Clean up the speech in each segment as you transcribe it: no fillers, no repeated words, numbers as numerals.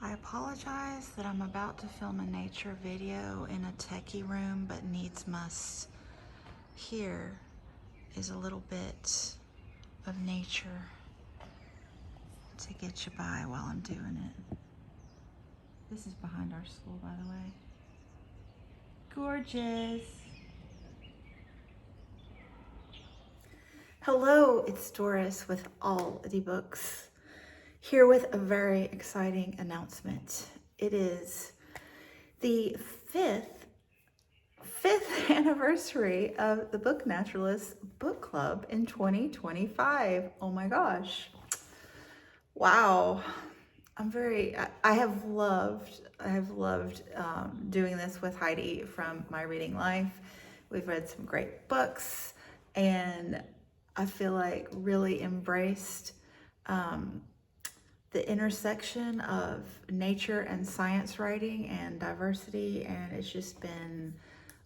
I apologize that I'm about to film a nature video in a techie room, but needs must. Here is a little bit of nature to get you by while I'm doing it. This is behind our school, by the way. Gorgeous. Hello, it's Doris with All the Books, here with a very exciting announcement. It is the fifth anniversary of the Book Naturalists book club in 2025. Oh my gosh. Wow. I have loved doing this with Heidi from My Reading Life. We've read some great books and I feel like really embraced the intersection of nature and science writing and diversity, and it's just been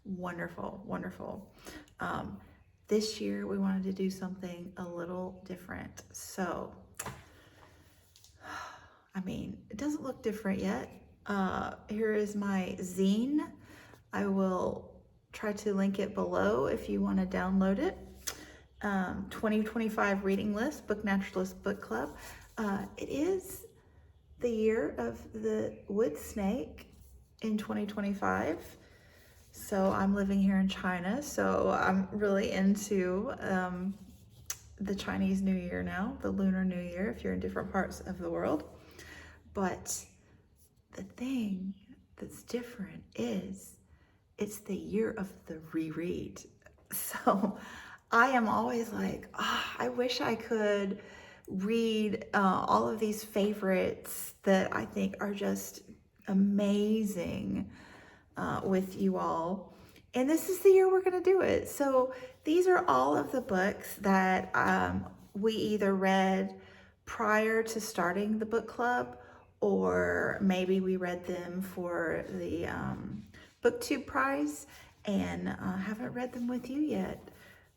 wonderful. This year we wanted to do something a little different. So, I mean, it doesn't look different yet. Here is my zine. I will try to link it below if you want to download it. 2025 reading list, Book Naturalist Book Club. It is the year of the wood snake in 2025. So I'm living here in China, so I'm really into the Chinese New Year now, the Lunar New Year, if you're in different parts of the world. But the thing that's different is it's the year of the reread. So I am always like, I wish I could read all of these favorites that I think are just amazing with you all. And this is the year we're going to do it. So these are all of the books that we either read prior to starting the book club, or maybe we read them for the BookTube prize and haven't read them with you yet.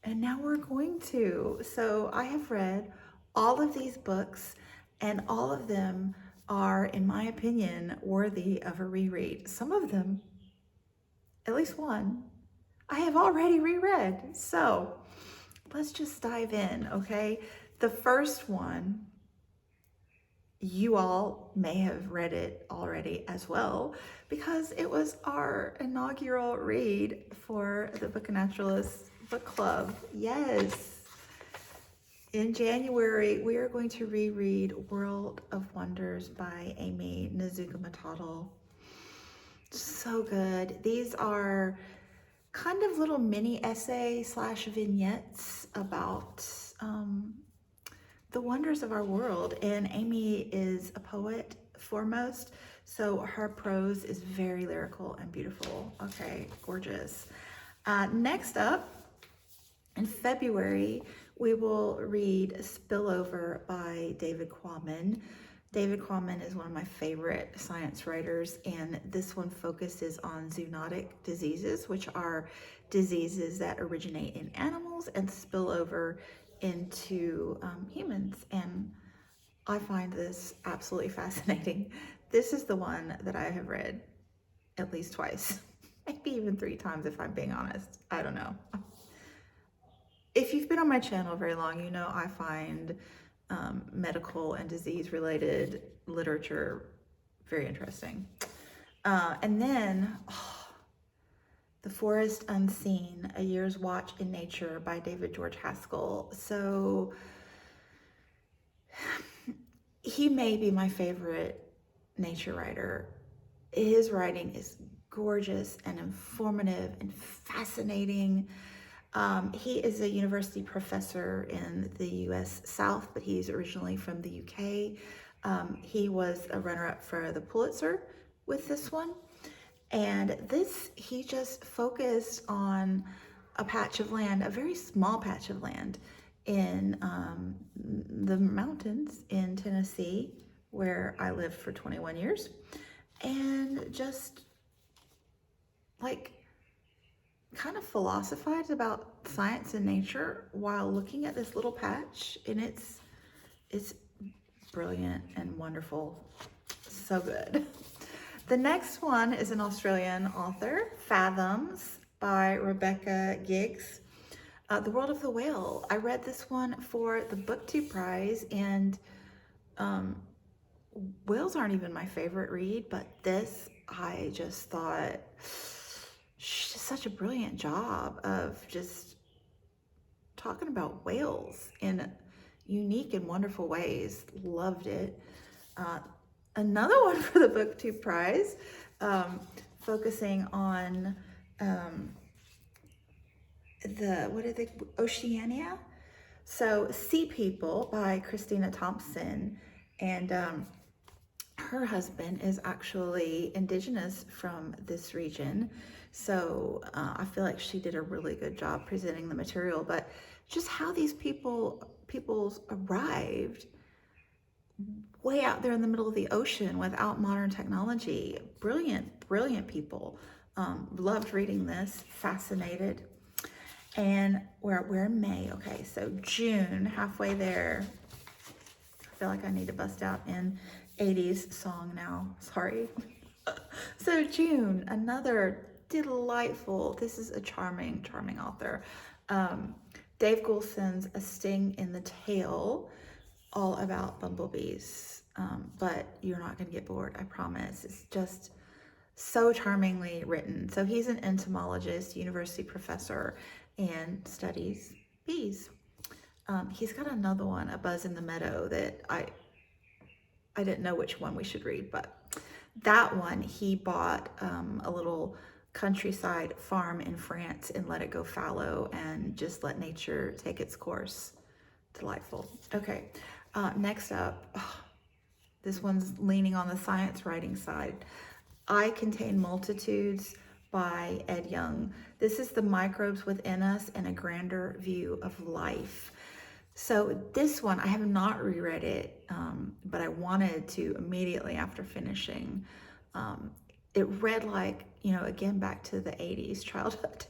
And now we're going to. So I have read all of these books, and all of them are, in my opinion, worthy of a reread. Some of them, at least one, I have already reread. So let's just dive in, okay? The first one, you all may have read it already as well, because it was our inaugural read for the Book Naturalists Book Club. Yes. In January, we are going to reread World of Wonders by Amy Nezuko-Matado. So good. These are kind of little mini essay / vignettes about the wonders of our world. And Amy is a poet foremost, so her prose is very lyrical and beautiful. Okay, gorgeous. Next up, in February, we will read Spillover by David Quammen. David Quammen is one of my favorite science writers, and this one focuses on zoonotic diseases, which are diseases that originate in animals and spill over into humans. And I find this absolutely fascinating. This is the one that I have read at least twice, maybe even 3 times if I'm being honest. I don't know. If you've been on my channel very long, you know I find medical and disease-related literature very interesting. And then, The Forest Unseen, A Year's Watch in Nature by David George Haskell. So he may be my favorite nature writer. His writing is gorgeous and informative and fascinating. He is a university professor in the US South, but he's originally from the UK. He was a runner-up for the Pulitzer with this one. And he just focused on a patch of land, a very small patch of land in the mountains in Tennessee, where I lived for 21 years. And just like kind of philosophized about science and nature while looking at this little patch, and it's brilliant and wonderful. So good. The next one is an Australian author, Fathoms by Rebecca Giggs. The World of the Whale. I read this one for the BookTube Prize, and whales aren't even my favorite read, but this, I just thought, she did such a brilliant job of just talking about whales in unique and wonderful ways. Loved it. Another one for the BookTube Prize, focusing on Oceania. So Sea People by Christina Thompson, and her husband is actually indigenous from this region. So I feel like she did a really good job presenting the material, but just how these peoples arrived way out there in the middle of the ocean without modern technology. Brilliant people. Loved reading this, fascinated. And we're in May, okay, so June, halfway there. I feel like I need to bust out in 80s song now, sorry. So June, another delightful, this is a charming author. Dave Goulson's A Sting in the Tail, all about bumblebees, but you're not gonna get bored, I promise. It's just so charmingly written. So he's an entomologist, university professor, and studies bees. He's got another one, A Buzz in the Meadow, that I didn't know which one we should read, but that one, he bought a little countryside farm in France and let it go fallow and just let nature take its course. Delightful. Okay, next up, this one's leaning on the science writing side. I Contain Multitudes by Ed Young. This is the microbes within us and a grander view of life. So this one, I have not reread it, but I wanted to immediately after finishing. It read like, again, back to the 80s childhood.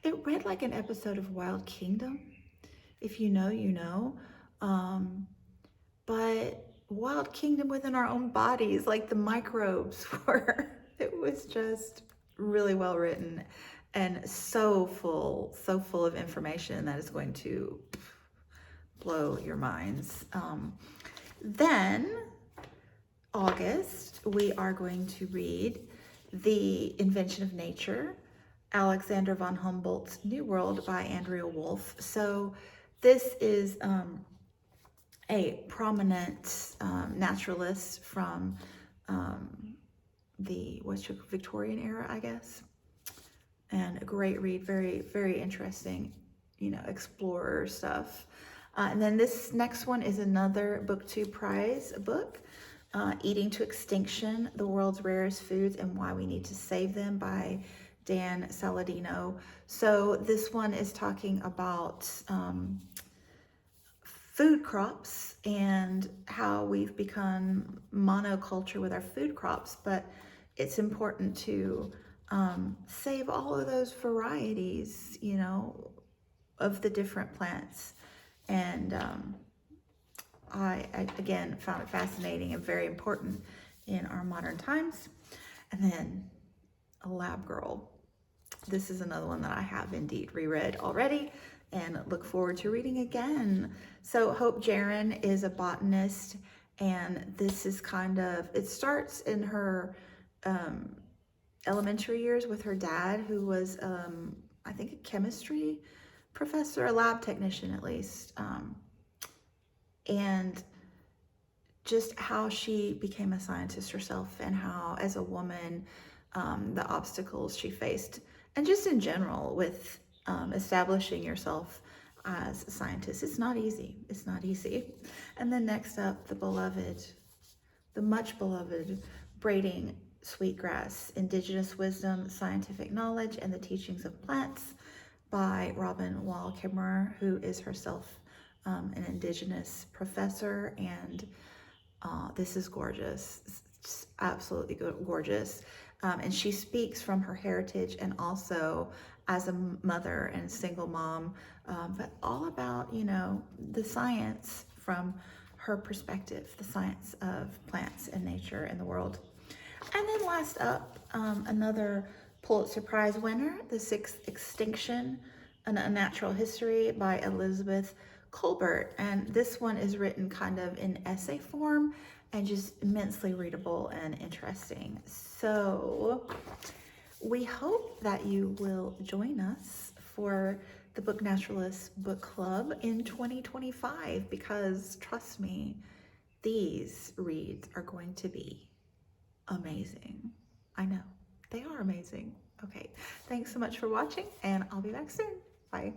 It read like an episode of Wild Kingdom. If you know, you know. But Wild Kingdom within our own bodies, like the microbes were. It was just really well written and so full of information that is going to blow your minds. Then August, we are going to read The Invention of Nature, Alexander von Humboldt's New World by Andrea Wolf. So this is a prominent naturalist from the Victorian era, I guess. And a great read, very interesting, explorer stuff. And then this next one is another BookTube Prize book, Eating to Extinction, The World's Rarest Foods and Why We Need to Save Them by Dan Saladino. So this one is talking about food crops and how we've become monoculture with our food crops, but it's important to save all of those varieties, of the different plants. And I again found it fascinating and very important in our modern times. And then A Lab Girl. This is another one that I have indeed reread already and look forward to reading again. So Hope Jaron is a botanist, and this is it starts in her elementary years with her dad, who was, I think, a chemistry professor, a lab technician at least, and just how she became a scientist herself and how, as a woman, the obstacles she faced, and just in general with establishing yourself as a scientist. It's not easy. It's not easy. And then next up, the much beloved Braiding Sweetgrass, Indigenous Wisdom, Scientific Knowledge, and the Teachings of Plants by Robin Wall Kimmerer, who is herself an Indigenous professor. And this is gorgeous. It's absolutely gorgeous. And she speaks from her heritage and also as a mother and single mom, but all about, the science from her perspective, the science of plants and nature and the world. And then last up, another Pulitzer Prize winner, The Sixth Extinction, A Natural History by Elizabeth Colbert. And this one is written kind of in essay form and just immensely readable and interesting. So we hope that you will join us for the Book Naturalists Book Club in 2025, because trust me, these reads are going to be amazing. I know, they are amazing. Okay, thanks so much for watching, and I'll be back soon. Bye.